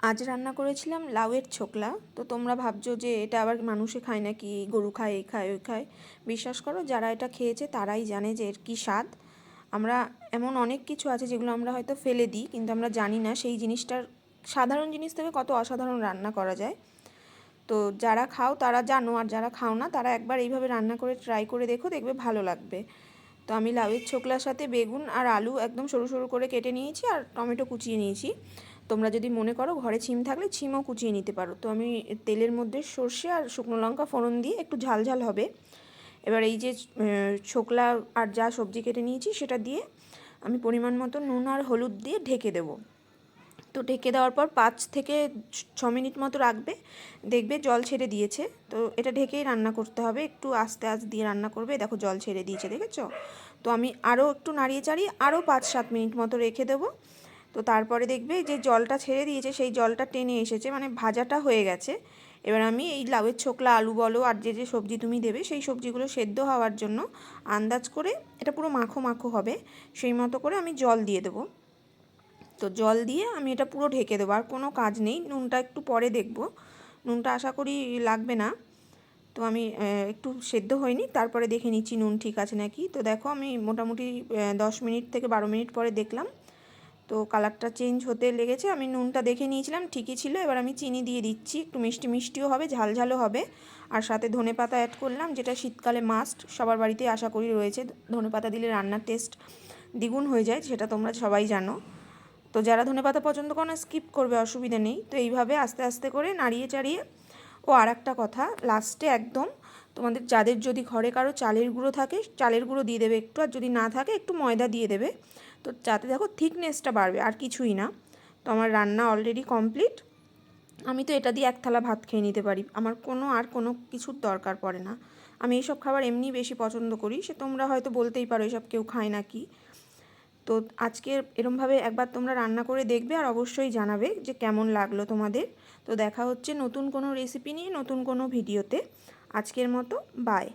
আজ রান্না করেছিলাম লাউয়ের ছোকলা। তো তোমরা ভাবছো যে এটা আবার মানুষে খায় নাকি, গরু খায়, এই খায় ওই খায়। বিশ্বাস করো, যারা এটা খেয়েছে তারাই জানে যে এর কী স্বাদ। আমরা এমন অনেক কিছু আছে যেগুলো আমরা হয়তো ফেলে দিই, কিন্তু আমরা জানি না সেই জিনিসটার সাধারণ জিনিস থেকে কত অসাধারণ রান্না করা যায়। তো যারা খাও তারা জানো, আর যারা খাও না তারা একবার এইভাবে রান্না করে ট্রাই করে দেখো, দেখবে ভালো লাগবে। তো আমি লাউয়ের ছোকলার সাথে বেগুন আর আলু একদম সরু সরু করে কেটে নিয়েছি, আর টমেটো কুচিয়ে নিয়েছি। তোমরা যদি মনে করো ঘরে ছিম থাকলে ছিমও কুচিয়ে নিতে পারো। তো আমি তেলের মধ্যে সর্ষে আর শুকনো লঙ্কা ফোড়ন দিয়ে একটু ঝাল ঝাল হবে। এবার এই যে ছোকলা আর যা সবজি কেটে নিয়েছি সেটা দিয়ে আমি পরিমাণ মতো নুন আর হলুদ দিয়ে ঢেকে দেবো। তো ঢেকে দেওয়ার পর 5 থেকে 6 মিনিট মতো রাখবে, দেখবে জল ছেড়ে দিয়েছে। তো এটা ঢেকেই রান্না করতে হবে, একটু আস্তে আস্তে দিয়ে রান্না করবে। দেখো জল ছেড়ে দিয়েছে, দেখেছো? তো আমি আরও একটু নাড়িয়ে চাড়িয়ে আরও 5-7 মিনিট মতো রেখে দেবো। তো তারপরে দেখবে যে জলটা ছেড়ে দিয়েছে, সেই জলটা টেনে এসেছে, মানে ভাজাটা হয়ে গেছে। এবার আমি এই লাউয়ের ছোকলা, আলু বলো আর যে যে সবজি তুমি দেবে সেই সবজিগুলো সেদ্ধ হওয়ার জন্য আন্দাজ করে, এটা পুরো মাখো মাখো হবে সেই মতো করে আমি জল দিয়ে দেবো। তো জল দিয়ে আমি এটা পুরো ঢেকে দেবো, আর কোনো কাজ নেই। নুনটা একটু পরে দেখব, নুনটা আশা করি লাগবে না। তো আমি একটু সেদ্ধ হয়নি, তারপরে দেখে নিচ্ছি নুন ঠিক আছে নাকি। তো দেখো আমি মোটামুটি 10 মিনিট থেকে 12 মিনিট পরে দেখলাম, তো কালারটা চেঞ্জ হতে লেগেছে। আমি নুনটা দেখে নিয়েছিলাম, ঠিকই ছিল। এবার আমি চিনি দিয়ে দিচ্ছি, একটু মিষ্টি মিষ্টিও হবে, ঝাল ঝালও হবে। আর সাথে ধনেপাতা অ্যাড করলাম, যেটা শীতকালে মাস্ট, সবার বাড়িতে আশা করি রয়েছে। ধনেপাতা দিলে রান্নার টেস্ট দ্বিগুণ হয়ে যায়, সেটা তোমরা সবাই জানো। তো যারা ধনেপাতা পছন্দ করো না স্কিপ করবে, অসুবিধা নেই। তো এইভাবে আস্তে আস্তে করে নাড়িয়ে চাড়িয়ে, ও আর একটা কথা, লাস্টে একদম তোমাদের যাদের যদি ঘরে কারো চালের গুঁড়ো থাকে, চালের গুঁড়ো দিয়ে দেবে একটু, আর যদি না থাকে একটু ময়দা দিয়ে দেবে। তো যাতে দেখো থিকনেসটা বাড়বে, আর কিছুই না। তো আমার রান্না অলরেডি কমপ্লিট। আমি তো এটা দিয়ে এক থালা ভাত খেয়ে নিতে পারি, আমার কোনো কিছুর দরকার পড়ে না। আমি এইসব খাবার এমনি বেশি পছন্দ করি। সে তোমরা হয়তো বলতেই পারো এসব কেউ খায় নাকি। তো আজকে এরমভাবে একবার তোমরা রান্না করে দেখবে, আর অবশ্যই জানাবে যে কেমন লাগলো তোমাদের। তো দেখা হচ্ছে নতুন কোনো রেসিপি নিয়ে নতুন কোনো ভিডিওতে। আজকের মতো বাই।